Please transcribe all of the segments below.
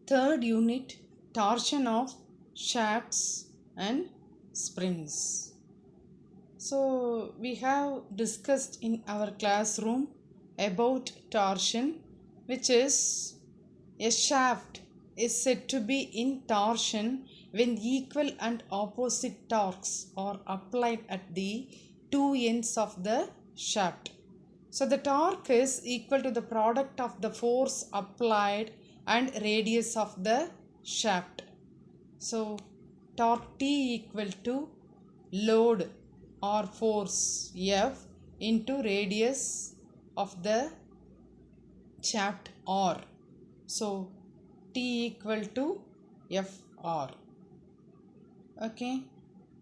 Third unit, torsion of shafts and springs. So we have discussed in our classroom about torsion, which is a shaft is said to be in torsion when equal and opposite torques are applied at the two ends of the shaft. So the torque is equal to the product of the force applied and radius of the shaft. So torque T equal to load or force F into radius of the shaft R. So T equal to Fr. Okay.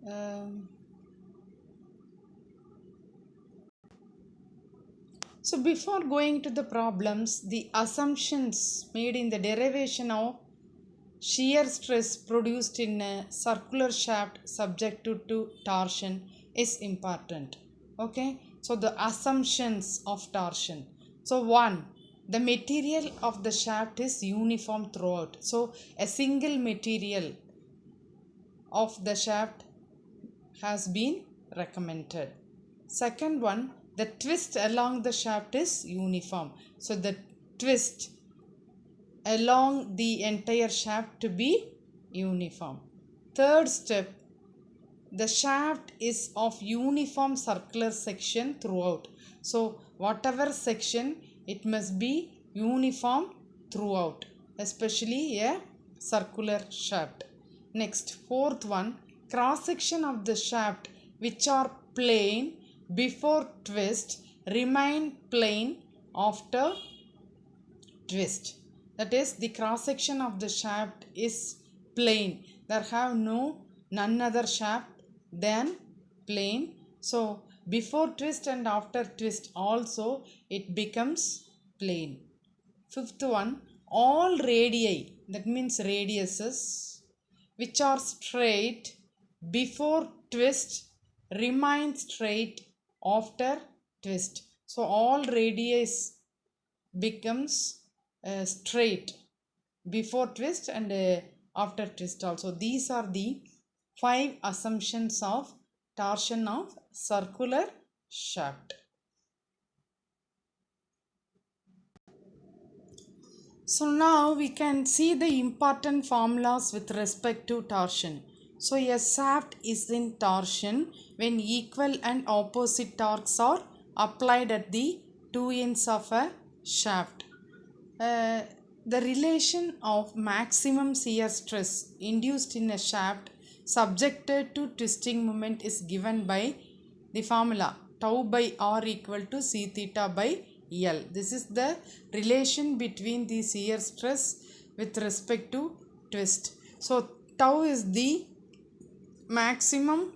Um, so before going to the problems, the assumptions made in the derivation of shear stress produced in a circular shaft subjected to torsion is important. Okay, so the assumptions of torsion. So one, the material of the shaft is uniform throughout. So a single material of the shaft has been recommended. Second one, the twist along the shaft is uniform. So the twist along the entire shaft to be uniform. Third step, the shaft is of uniform circular section throughout. So whatever section, it must be uniform throughout, especially a circular shaft. Next, fourth one, cross section of the shaft which are plane before twist remain plane after twist. That is, the cross section of the shaft is plane. There have none other shaft than plane. So before twist and after twist also it becomes plane. Fifth one, all radii, that means radiuses, which are straight before twist remain straight after twist. So all radius becomes straight before twist and after twist also. These are the 5 assumptions of torsion of circular shaft. So now we can see the important formulas with respect to torsion. So a shaft is in torsion when equal and opposite torques are applied at the two ends of a shaft. The relation of maximum shear stress induced in a shaft subjected to twisting moment is given by the formula tau by r equal to c theta by L. This is the relation between the shear stress with respect to twist. So tau is the maximum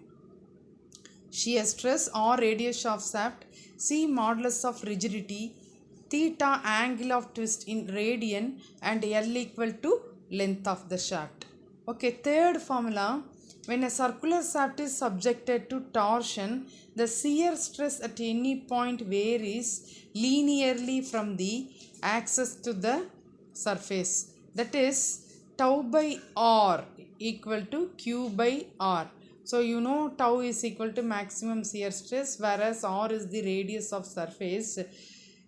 shear stress or radius of shaft, c modulus of rigidity, theta angle of twist in radian, and L equal to length of the shaft. Okay, third formula, when a circular shaft is subjected to torsion, the shear stress at any point varies linearly from the axis to the surface. That is tau by r equal to q by r. So you know tau is equal to maximum shear stress, whereas r is the radius of surface.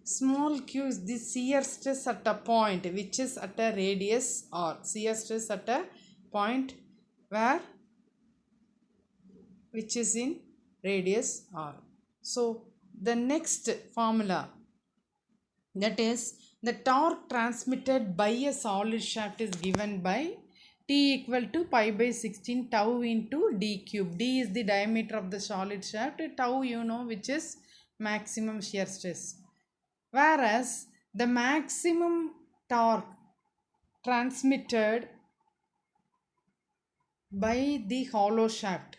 Small q is the shear stress at a point which is at a radius r. Shear stress at a point where which is in radius r. So the next formula, that is the torque transmitted by a solid shaft, is given by T equal to pi by 16 tau into d cube. D is the diameter of the solid shaft, tau you know which is maximum shear stress. Whereas the maximum torque transmitted by the hollow shaft,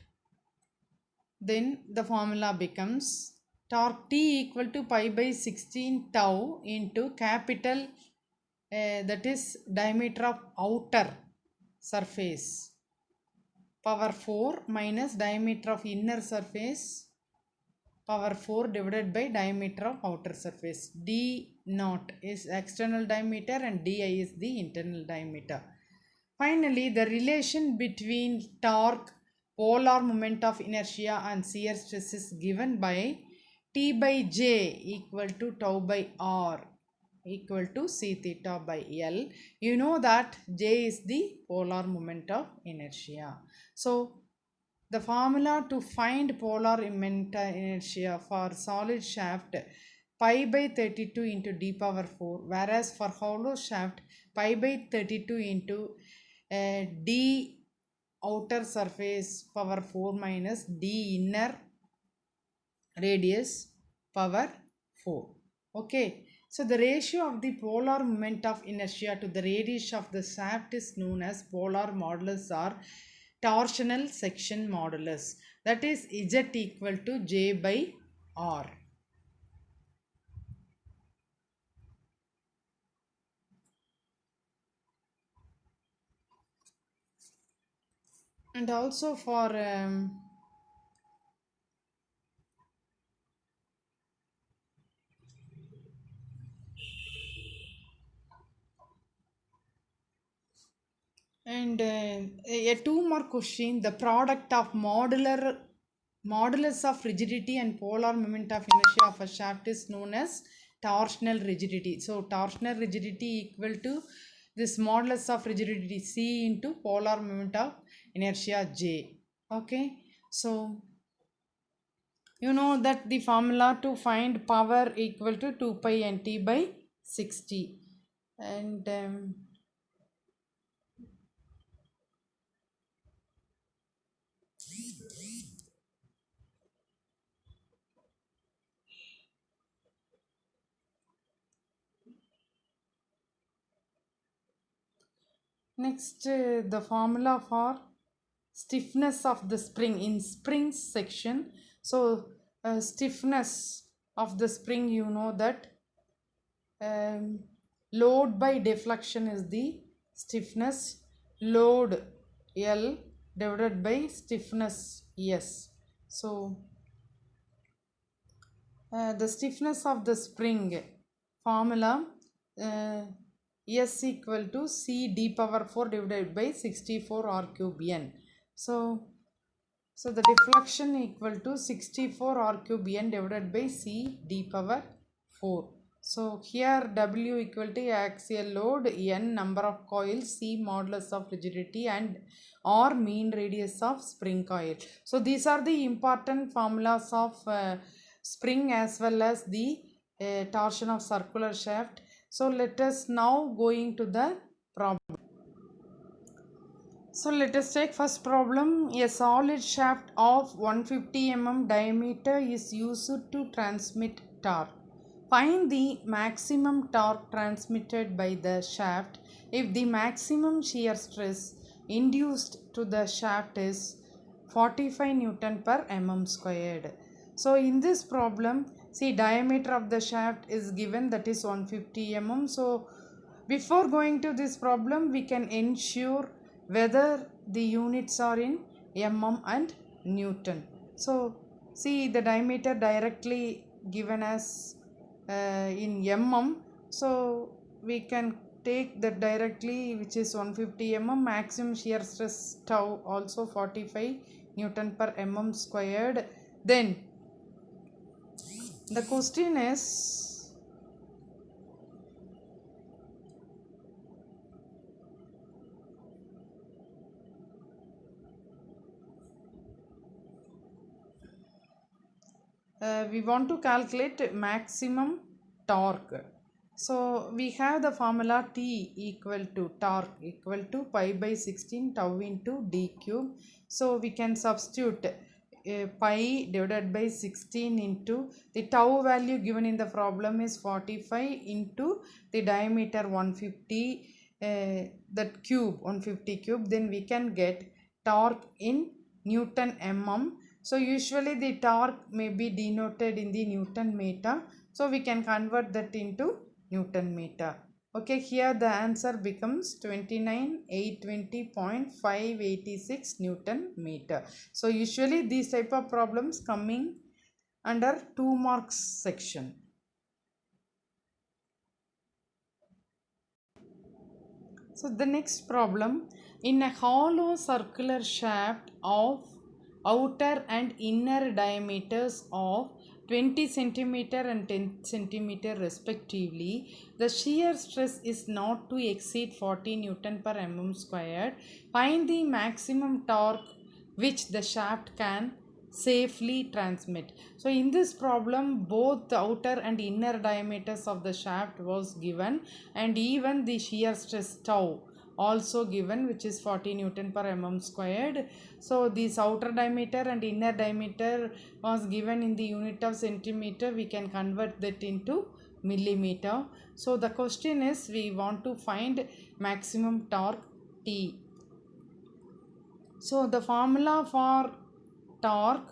then the formula becomes torque T equal to pi by 16 tau into capital that is diameter of outer surface power 4 minus diameter of inner surface power 4 divided by diameter of outer surface. D naught is external diameter and Di is the internal diameter. Finally, the relation between torque, polar moment of inertia and shear stress is given by T by J equal to tau by R equal to C theta by L. You know that J is the polar moment of inertia. So, the formula to find polar moment inertia for solid shaft pi by 32 into d power 4, whereas for hollow shaft pi by 32 into d outer surface power 4 minus d inner radius power 4. Okay, so the ratio of the polar moment of inertia to the radius of the shaft is known as polar modulus or torsional section modulus, that is Z equal to J by R. And also for and a two more question, the product of modulus of rigidity and polar moment of inertia of a shaft is known as torsional rigidity. So torsional rigidity equal to this modulus of rigidity C into polar moment of inertia J. Okay, so you know that the formula to find power equal to 2 pi nt by 60. And next, the formula for stiffness of the spring in springs section. So stiffness of the spring, you know that load by deflection is the stiffness, load L divided by stiffness S. So the stiffness of the spring formula, S equal to C d power 4 divided by 64 R cube N. So the deflection equal to 64 R cube N divided by C d power 4. So here W equal to axial load, N number of coils, C modulus of rigidity and R mean radius of spring coil. So these are the important formulas of spring as well as the torsion of circular shaft. So let us now going to the problem. So let us take first problem. A solid shaft of 150 mm diameter is used to transmit torque. Find the maximum torque transmitted by the shaft if the maximum shear stress induced to the shaft is 45 Newton per mm squared. So in this problem, see, diameter of the shaft is given, that is 150 mm. So before going to this problem, we can ensure whether the units are in mm and Newton. So see, the diameter directly given as in mm. So we can take that directly, which is 150 mm. Maximum shear stress tau also 45 Newton per mm squared. Then the question is, we want to calculate maximum torque. So we have the formula T equal to torque equal to pi by 16 tau into d cube. So we can substitute pi divided by 16 into the tau value given in the problem is 45 into the diameter 150, that cube 150 cube, then we can get torque in Newton mm. So usually the torque may be denoted in the Newton meter, so we can convert that into Newton meter. Okay, here the answer becomes 29,820.586 Newton meter. So usually these type of problems coming under 2 marks section. So the next problem, in a hollow circular shaft of outer and inner diameters of 20 centimeter and 10 centimeter respectively, the shear stress is not to exceed 40 Newton per mm squared. Find the maximum torque which the shaft can safely transmit. So in this problem, both the outer and inner diameters of the shaft was given, and even the shear stress tau also given, which is 40 Newton per mm squared. So this outer diameter and inner diameter was given in the unit of centimeter. We can convert that into millimeter. So the question is, we want to find maximum torque T. So the formula for torque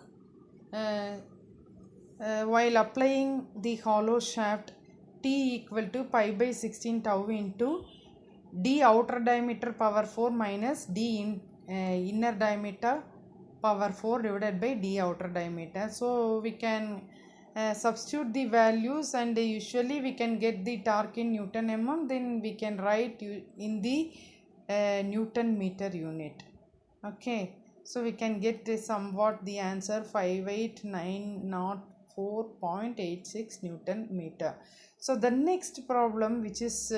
while applying the hollow shaft, T equal to pi by 16 tau into d outer diameter power 4 minus d inner diameter power 4 divided by d outer diameter. So we can substitute the values, and usually we can get the torque in Newton mm, then we can write in the Newton meter unit. Okay, so we can get somewhat the answer 58904.86 Newton meter. So the next problem, which is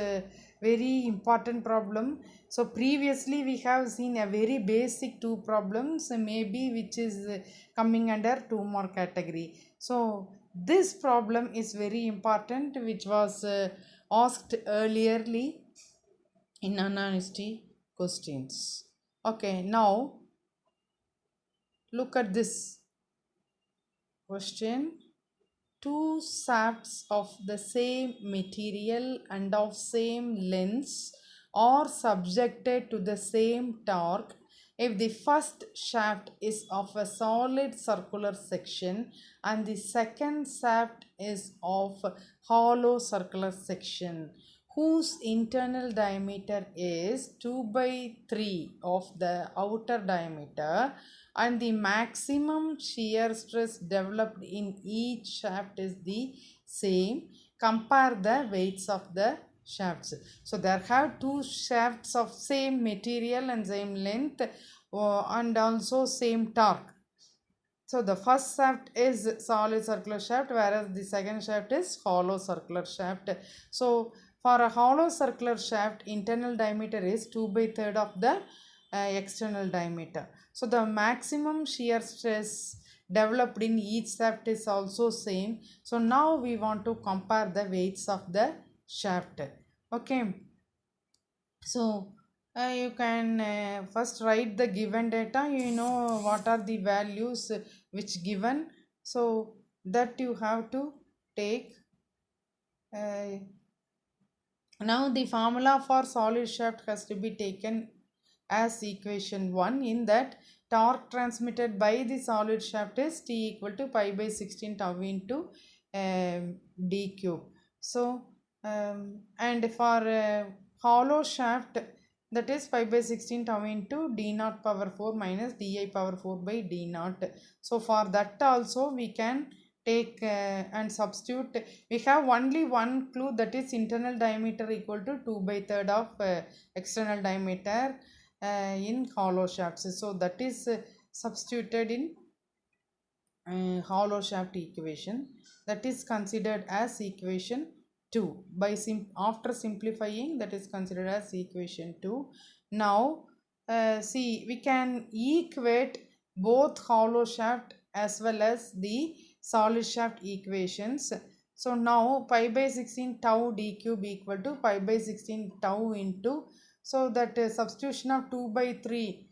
very important problem. So previously we have seen a very basic two problems, maybe which is coming under 2 mark category. So this problem is very important, which was asked earlierly in honesty questions. Okay, now look at this question. Two shafts of the same material and of same length are subjected to the same torque if the first shaft is of a solid circular section and the second shaft is of hollow circular section, whose internal diameter is 2 by 3 of the outer diameter, and the maximum shear stress developed in each shaft is the same. Compare the weights of the shafts. So there have two shafts of same material and same length and also same torque. So the first shaft is solid circular shaft, whereas the second shaft is hollow circular shaft. So for a hollow circular shaft, internal diameter is 2 by 3 of the external diameter. So the maximum shear stress developed in each shaft is also same. So now we want to compare the weights of the shaft. Okay. So you can first write the given data. You know what are the values which given. So that you have to take. Now the formula for solid shaft has to be taken as equation 1, in that torque transmitted by the solid shaft is T equal to pi by 16 tau into d cube. So and for hollow shaft, that is pi by 16 tau into d naught power 4 minus di power 4 by d naught. So for that also we can take and substitute. We have only one clue, that is internal diameter equal to 2 by 3 of external diameter in hollow shafts. So that is substituted in hollow shaft equation, that is considered as equation 2. By after simplifying, that is considered as equation 2. Now see, we can equate both hollow shaft as well as the solid shaft equations. So now pi by 16 tau d cube equal to pi by 16 tau into, so that substitution of 2 by 3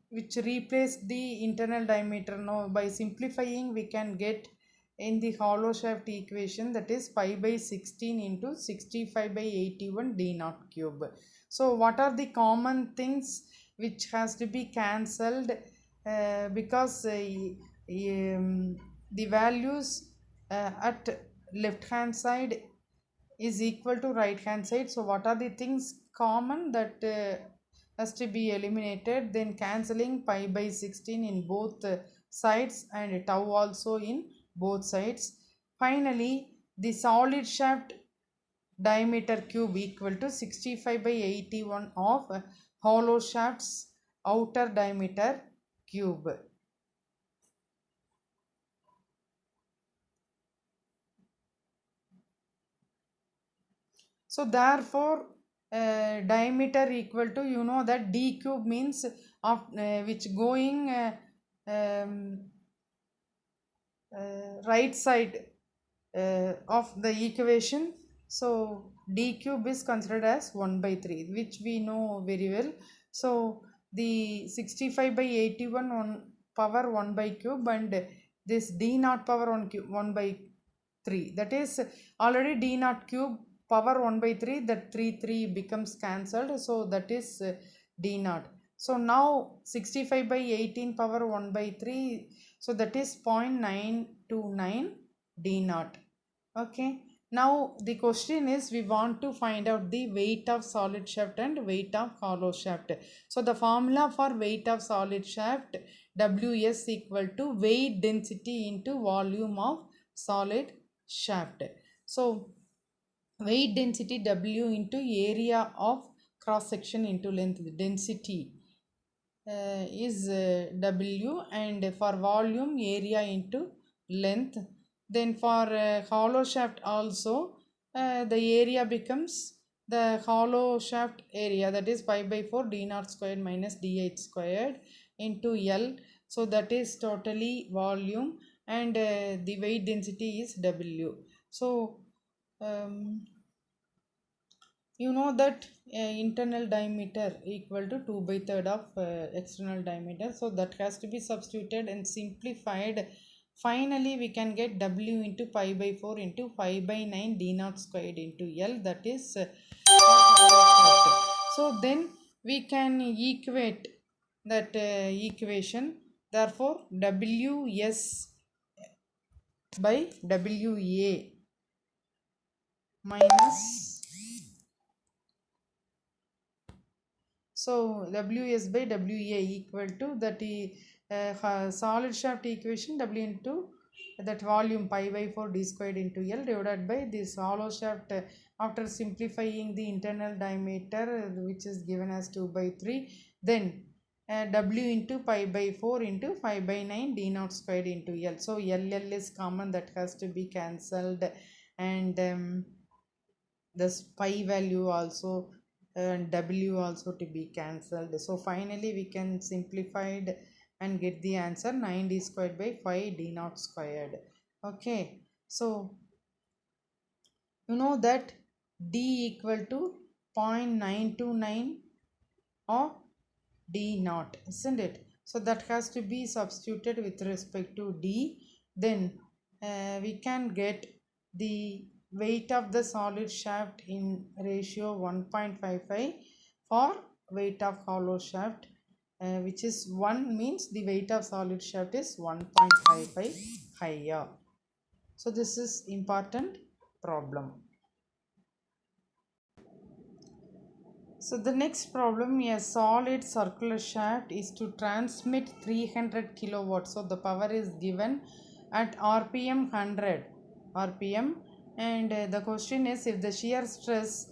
which replaced the internal diameter. Now by simplifying we can get in the hollow shaft equation, that is pi by 16 into 65 by 81 d naught cube. So what are the common things which has to be cancelled because the values at left hand side is equal to right hand side. So what are the things common that has to be eliminated? Then cancelling pi by 16 in both sides and tau also in both sides. Finally, the solid shaft diameter cube equal to 65 by 81 of hollow shaft's outer diameter cube. So therefore, diameter equal to, you know that d cube means of which going um, right side of the equation. So d cube is considered as 1 by 3, which we know very well. So the 65 by 81 on power 1 by cube, and this d naught power 1 cube 1 by 3, that is already d naught cube power 1 by 3, that 3 becomes cancelled, so that is d naught. So now 65 by 18 power 1 by 3, so that is 0.929 d naught. Okay, now the question is, we want to find out the weight of solid shaft and weight of hollow shaft. So the formula for weight of solid shaft, Ws equal to weight density into volume of solid shaft. So weight density W into area of cross section into length. Density is W, and for volume area into length. Then for hollow shaft also, the area becomes the hollow shaft area, that is pi by 4 d naught squared minus dh squared into L. So that is totally volume, and the weight density is W. So you know that internal diameter equal to 2 by 3rd of external diameter, so that has to be substituted and simplified. Finally we can get W into pi by 4 into 5 by 9 d naught squared into L, that is so then we can equate that equation. Therefore Ws by Wa minus, so Ws by Wa equal to that solid shaft equation, W into that volume pi by 4 d squared into L divided by this hollow shaft after simplifying the internal diameter which is given as 2 by 3, then W into pi by 4 into 5 by 9 d naught squared into L. So LL is common, that has to be cancelled, and this pi value also and W also to be cancelled. So finally we can simplify it and get the answer 9d squared by 5 d naught squared. Okay, so you know that d equal to 0.929 of d naught, isn't it? So that has to be substituted with respect to d. Then we can get the weight of the solid shaft in ratio 1.55 for weight of hollow shaft, which is 1 means the weight of solid shaft is 1.55 higher. So this is important problem. So the next problem, a solid circular shaft is to transmit 300 kilowatts. So the power is given at RPM 100 RPM, and the question is, if the shear stress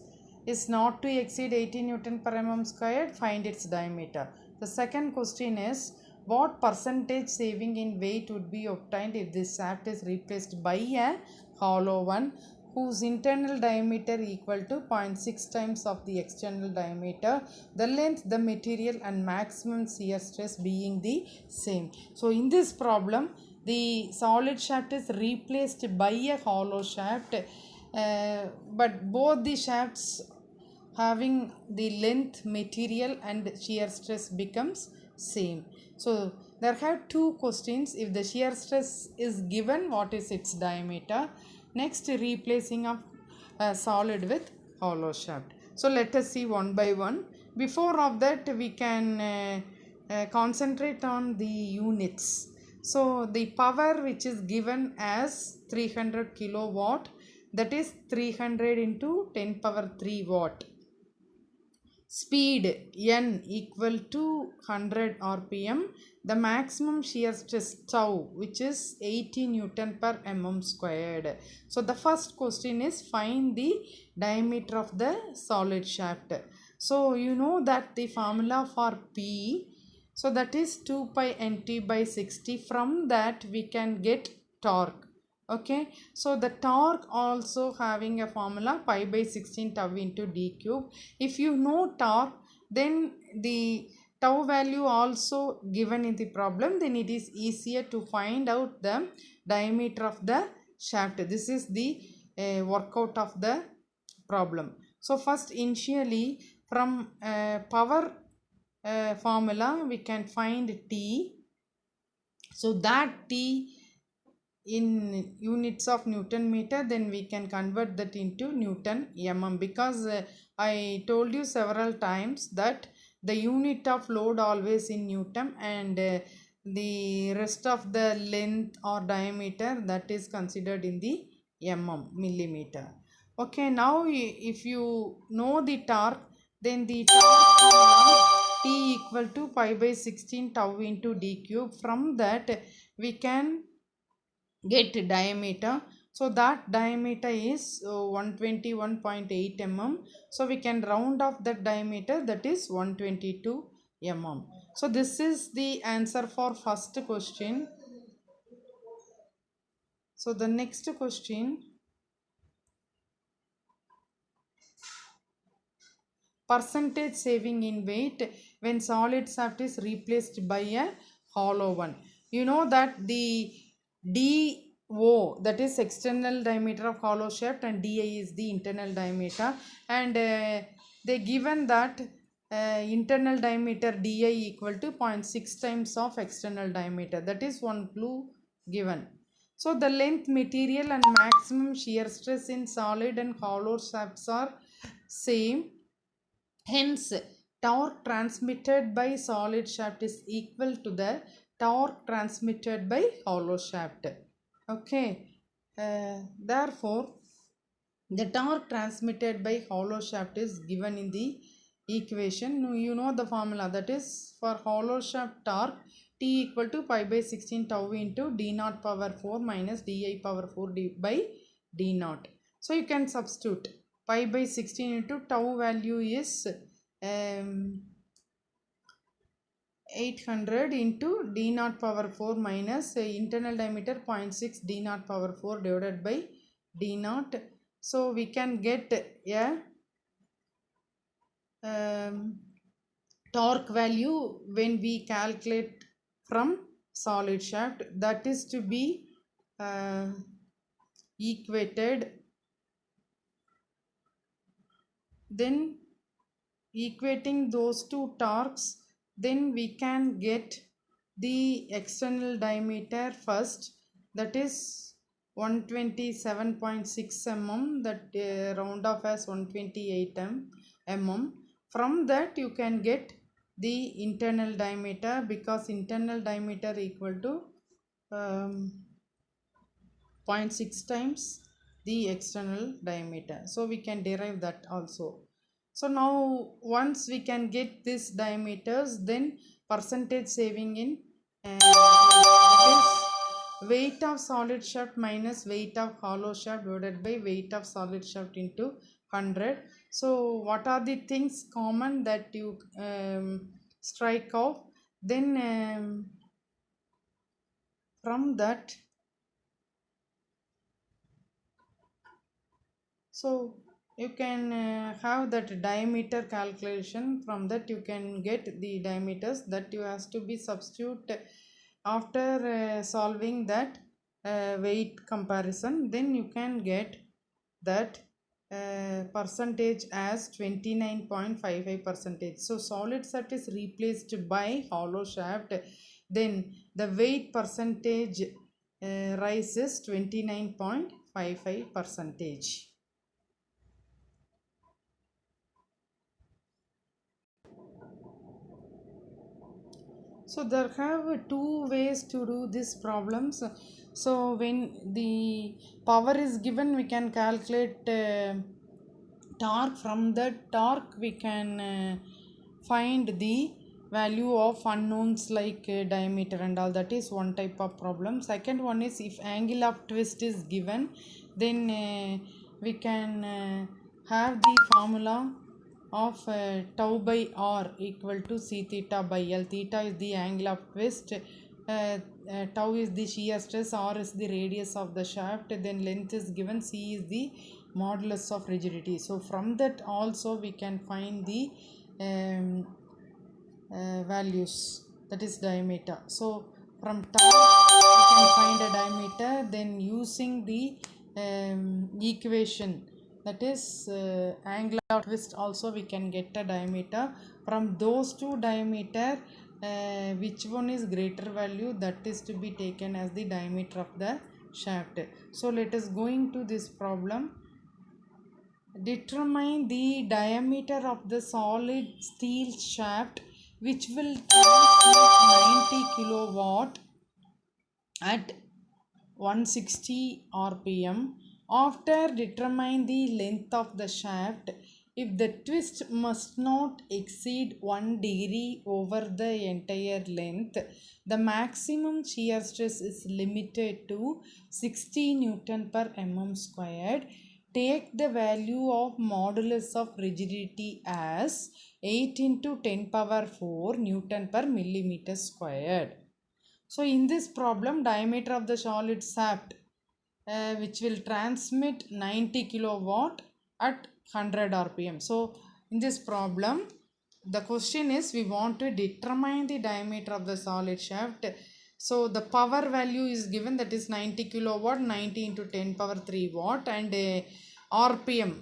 is not to exceed 80 Newton per mm squared, find its diameter. The second question is, what percentage saving in weight would be obtained if this shaft is replaced by a hollow one whose internal diameter equal to 0.6 times of the external diameter, the length, the material and maximum shear stress being the same. So in this problem, the solid shaft is replaced by a hollow shaft, but both the shafts having the length, material and shear stress becomes same. So there have two questions. If the shear stress is given, what is its diameter? Next, replacing of solid with hollow shaft. So let us see one by one. Before of that, we can concentrate on the units. So the power which is given as 300 kilowatt, that is 300 into 10 power 3 watt. speed n equal to 100 rpm, the maximum shear stress tau, which is 80 newton per mm squared. So the first question is find the diameter of the solid shaft. So you know that the formula for P, so that is 2 pi nt by 60. From that we can get torque. Okay, so the torque also having a formula pi by 16 tau into d cube. If you know torque, then the tau value also given in the problem, then it is easier to find out the diameter of the shaft. This is the workout of the problem. So first, initially from power formula we can find T. So that T in units of Newton meter, then we can convert that into Newton mm, because I told you several times that the unit of load always in Newton, and the rest of the length or diameter, that is considered in the mm, millimeter. Okay, now if you know the torque, then the torque formula T equal to pi by 16 tau into d cube. From that we can get diameter. So that diameter is 121.8 mm. So we can round off that diameter, that is 122 mm. So this is the answer for first question. So the next question, percentage saving in weight when solid shaft is replaced by a hollow one. You know that the DO, that is external diameter of hollow shaft, and DI is the internal diameter, and they given that internal diameter DI equal to 0.6 times of external diameter. That is one clue given. So the length, material and maximum shear stress in solid and hollow shafts are same. Hence, torque transmitted by solid shaft is equal to the torque transmitted by hollow shaft. Okay, therefore, the torque transmitted by hollow shaft is given in the equation. You know the formula, that is for hollow shaft torque T equal to pi by 16 tau into d naught power 4 minus di power 4 by d naught. So you can substitute pi by 16 into tau value is 800 into d naught power 4 minus internal diameter 0.6 d naught power 4 divided by d naught. So we can get a torque value when we calculate from solid shaft, that is to be equated, then equating those two torques, then we can get the external diameter first, that is 127.6 mm, that round off as 128 mm. From that you can get the internal diameter, because internal diameter equal to 0.6 times the external diameter. So we can derive that also. So now once we can get these diameters, then percentage saving in that is weight of solid shaft minus weight of hollow shaft divided by weight of solid shaft into 100. So what are the things common that you strike off, then from that, so you can have that diameter calculation. From that you can get the diameters that you has to be substitute after solving that weight comparison. Then you can get that percentage as 29.55 percentage. So solid shaft is replaced by hollow shaft, then the weight percentage rises 29.55 percentage. So there have two ways to do these problems. So when the power is given, we can calculate torque. From the torque we can find the value of unknowns like diameter and all. That is one type of problem. Second one is, if angle of twist is given, then we can have the formula of tau by r equal to c theta by l. Theta is the angle of twist, tau is the shear stress, r is the radius of the shaft, then length is given, c is the modulus of rigidity. So from that also we can find the um, values, that is diameter. So from tau we can find a diameter, then using the equation, that is angle of twist, also we can get a diameter. From those two diameter, which one is greater value, that is to be taken as the diameter of the shaft. So let us go into this problem. Determine the diameter of the solid steel shaft which will transmit 90 kilowatt at 160 rpm. After determine the length of the shaft. If the twist must not exceed 1 degree over the entire length, the maximum shear stress is limited to 60 Newton per mm squared. Take the value of modulus of rigidity as 8 into 10 power 4 Newton per millimeter squared. So in this problem, diameter of the solid shaft which will transmit 90 kilowatt at 100 rpm. So in this problem, the question is, we want to determine the diameter of the solid shaft. So the power value is given, that is 90 kilowatt, 90 into 10 power 3 watt, and rpm,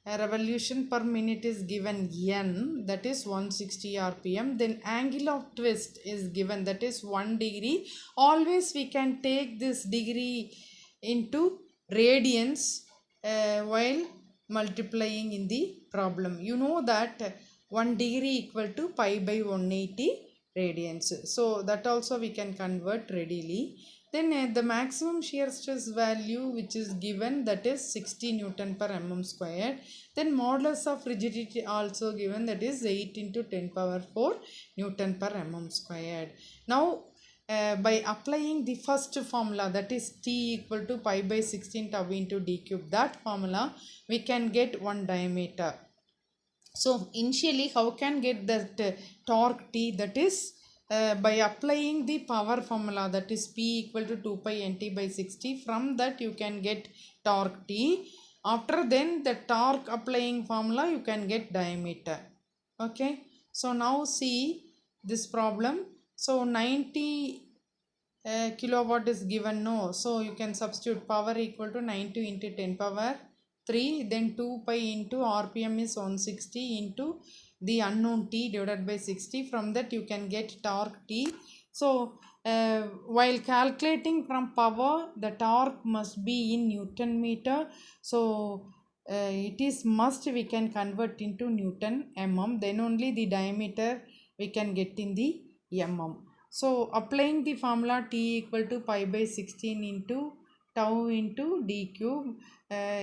a revolution per minute, is given n, that is 160 rpm. Then angle of twist is given, that is 1 degree. Always we can take this degree into radians while multiplying in the problem. You know that 1 degree equal to pi by 180 radians. So that also we can convert readily. Then the maximum shear stress value which is given, that is 60 Newton per mm squared. Then modulus of rigidity also given, that is 8 into 10 power 4 Newton per mm squared. Now by applying the first formula, that is T equal to pi by 16 tau into d cube, that formula we can get one diameter. So initially how can get that torque T, that is by applying the power formula, that is P equal to 2 pi nt by 60. From that you can get torque T. After then the torque applying formula you can get diameter. Okay. So now see this problem. So 90 kilowatt is given, no, so you can substitute power equal to 90 into 10 power 3, then 2 pi into rpm is 160 into the unknown T divided by 60. From that you can get torque T. So while calculating from power, the torque must be in Newton meter. So it is must we can convert into Newton mm, then only the diameter we can get in the mm. So applying the formula T equal to pi by 16 into tau into d cube,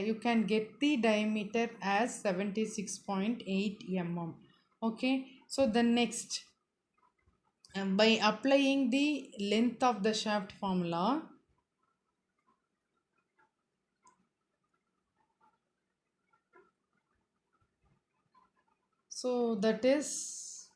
you can get the diameter as 76.8 mm. Okay. So the next, by applying the length of the shaft formula, so that is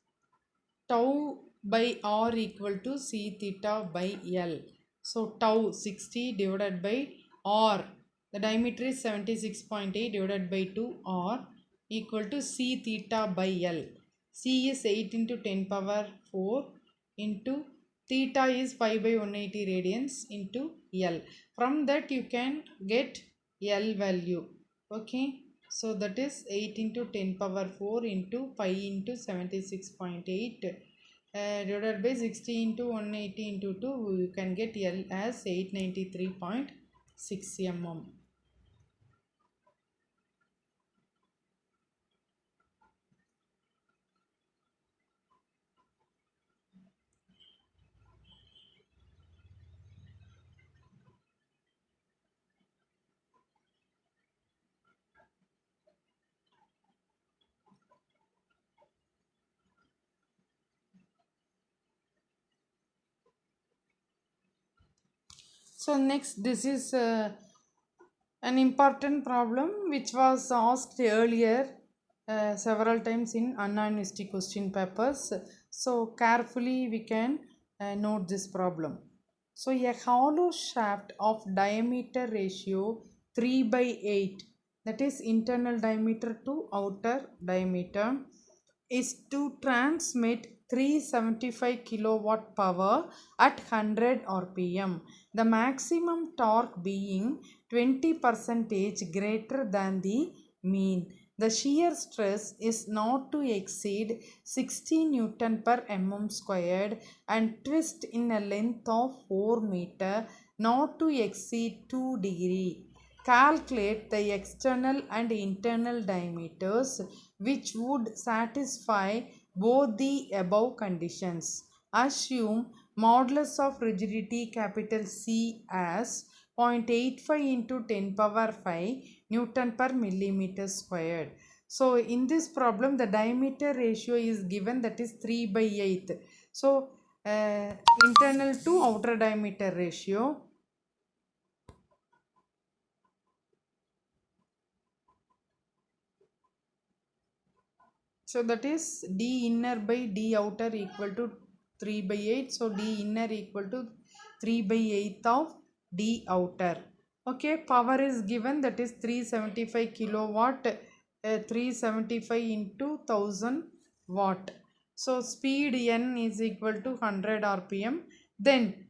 tau by r equal to c theta by l. So tau 60 divided by r, the diameter is 76.8 divided by 2 r equal to c theta by l. C is 8 into 10 power 4 into theta is pi by 180 radians into l. From that you can get l value. Okay. So that is 8 into 10 power 4 into pi into 76.8 divided by 60 into 180 into 2, you can get L as 893.6 mm. So next, this is an important problem which was asked earlier several times in Anna question papers. So carefully we can note this problem. So a hollow shaft of diameter ratio 3 by 8, that is internal diameter to outer diameter, is to transmit 375 kilowatt power at 100 rpm. The maximum torque being 20 percentage greater than the mean. The shear stress is not to exceed 60 Newton per mm squared and twist in a length of 4 meter not to exceed 2 degree. Calculate the external and internal diameters which would satisfy both the above conditions. Assume modulus of rigidity capital C as 0.85 into 10 power 5 Newton per millimeter squared. So in this problem the diameter ratio is given, that is 3 by 8. So internal to outer diameter ratio. So that is D inner by D outer equal to 3 by 8. So D inner equal to 3 by 8 of D outer. Okay, power is given, that is 375 kilowatt, 375 into 1000 watt. So speed N is equal to 100 rpm. Then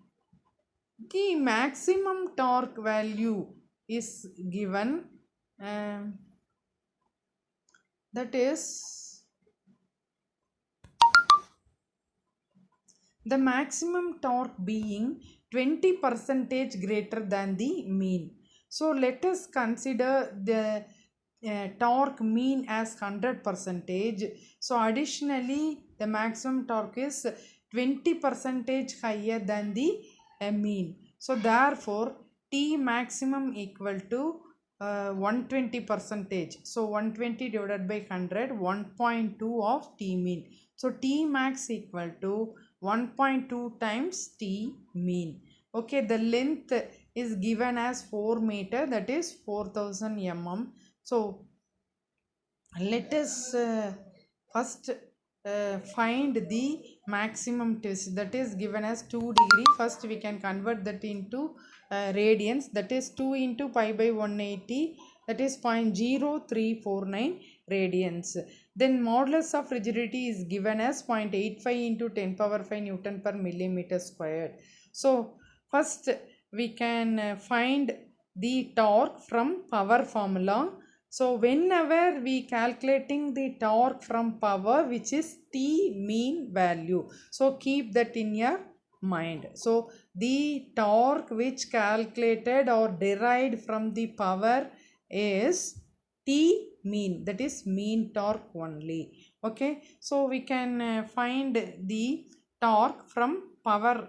the maximum torque value is given, that is the maximum torque being 20 percentage greater than the mean. So let us consider the torque mean as 100 percentage. So additionally the maximum torque is 20 percentage higher than the mean. So therefore T maximum equal to 120 percentage. So 120 divided by 100, 1.2 of T mean. So T max equal to 1.2 times T mean. Okay, the length is given as 4 meter, that is 4000 mm. So let us first find the maximum twist, that is given as 2 degree. First we can convert that into radians, that is 2 into pi by 180, that is 0.0349 radians. Then modulus of rigidity is given as 0.85 into 10 power 5 Newton per millimeter squared. So first we can find the torque from power formula. So whenever we calculating the torque from power, which is T mean value, so keep that in your mind. So the torque which calculated or derived from the power is T mean, that is mean torque only. Okay, so we can find the torque from power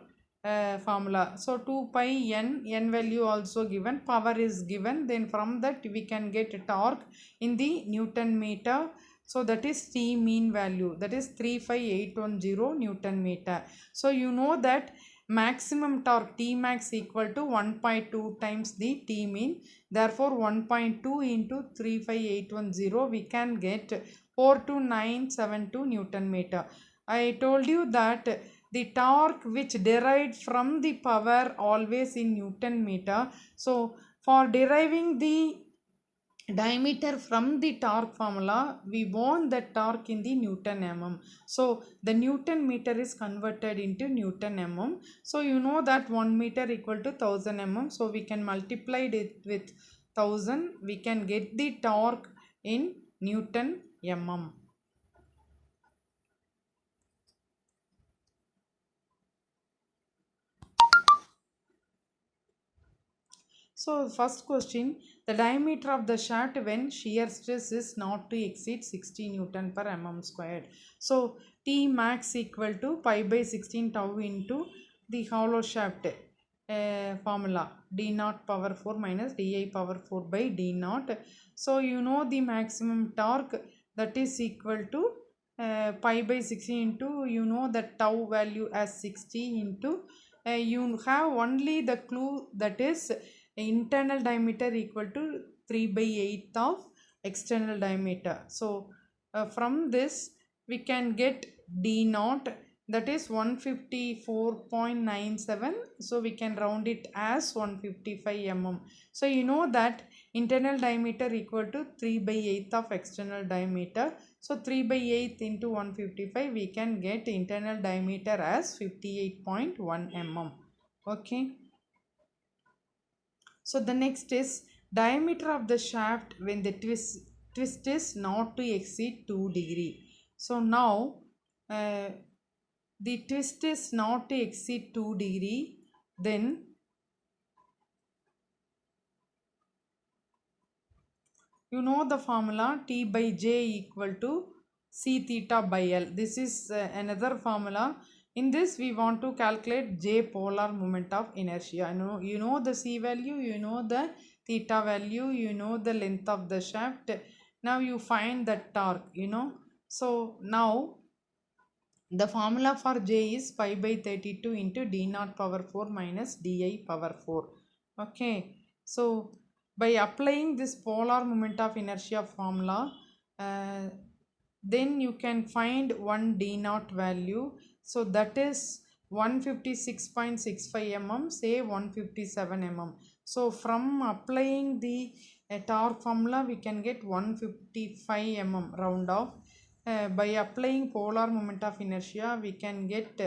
formula. So 2 pi n value also given, power is given, then from that we can get torque in the Newton meter. So that is T mean value, that is 35810 Newton meter. So you know that maximum torque T max equal to 1.2 times the T mean. Therefore 1.2 into 35810 we can get 42972 Newton meter. I told you that the torque which derived from the power always in Newton meter. So for deriving the diameter from the torque formula, we want the torque in the Newton mm. So the Newton meter is converted into Newton mm. So you know that 1 meter equal to 1000 mm. So we can multiply it with 1000. We can get the torque in Newton mm. So first question, the diameter of the shaft when shear stress is not to exceed 60 Newton per mm squared. So T max equal to pi by 16 tau into the hollow shaft formula, D naught power 4 minus di power 4 by D naught. So you know the maximum torque, that is equal to pi by 16 into, you know the tau value as 60 into you have only the clue, that is internal diameter equal to 3 by 8 of external diameter. So from this we can get D naught, that is 154.97. so we can round it as 155 mm. So you know that internal diameter equal to 3 by 8 of external diameter. So 3 by 8 into 155, we can get internal diameter as 58.1 mm. Okay. So the next is diameter of the shaft when the twist is not to exceed 2 degree. So now the twist is not to exceed 2 degree, then you know the formula T by J equal to C theta by L. This is another formula. In this we want to calculate J polar moment of inertia. You know the C value, you know the theta value, you know the length of the shaft. Now you find the torque, So now the formula for J is pi by 32 into D naught power 4 minus Di power 4. Okay. So by applying this polar moment of inertia formula, then you can find one D naught value. So that is 156.65 mm, say 157 mm. So from applying the torque formula, we can get 155 mm round off. By applying polar moment of inertia, we can get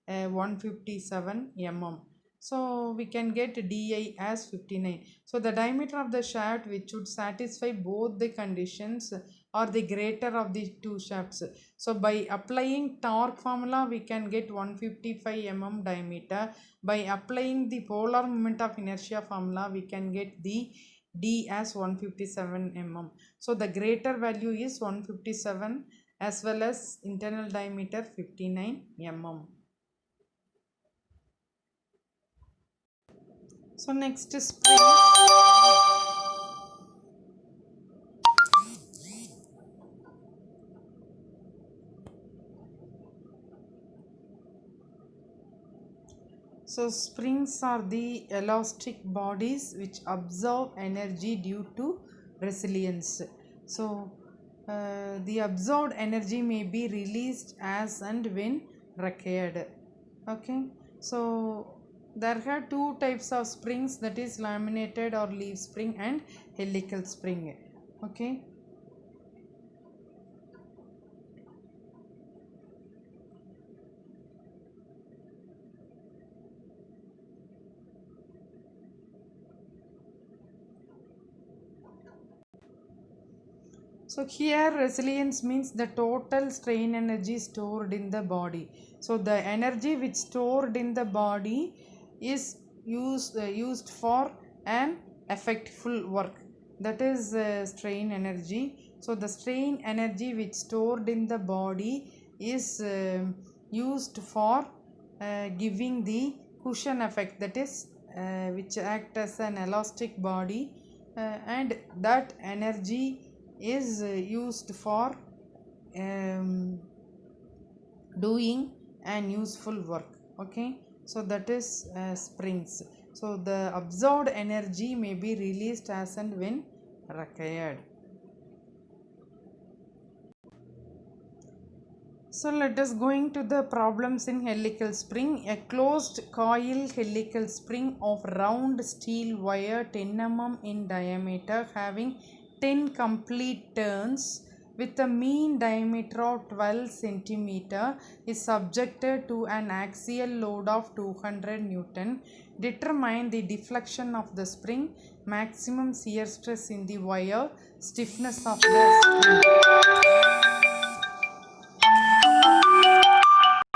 157 mm. So we can get Di as 59. So the diameter of the shaft which should satisfy both the conditions or the greater of the two shafts. So by applying torque formula, we can get 155 mm diameter. By applying the polar moment of inertia formula, we can get the D as 157 mm. So the greater value is 157 as well as internal diameter 59 mm. So next is spring. So springs are the elastic bodies which absorb energy due to resilience. So the absorbed energy may be released as and when required. Okay. So there are two types of springs, that is laminated or leaf spring and helical spring. Okay. So here resilience means the total strain energy stored in the body. So the energy which stored in the body is used for an effectful work, that is strain energy. So the strain energy which stored in the body is used for giving the cushion effect, that is which act as an elastic body, and that energy is used for doing an useful work. Okay. So that is springs. So the absorbed energy may be released as and when required. So let us going to the problems in helical spring. A closed coil helical spring of round steel wire 10 mm in diameter having 10 complete turns with a mean diameter of 12 cm is subjected to an axial load of 200 Newton. Determine the deflection of the spring, maximum shear stress in the wire, stiffness of the spring.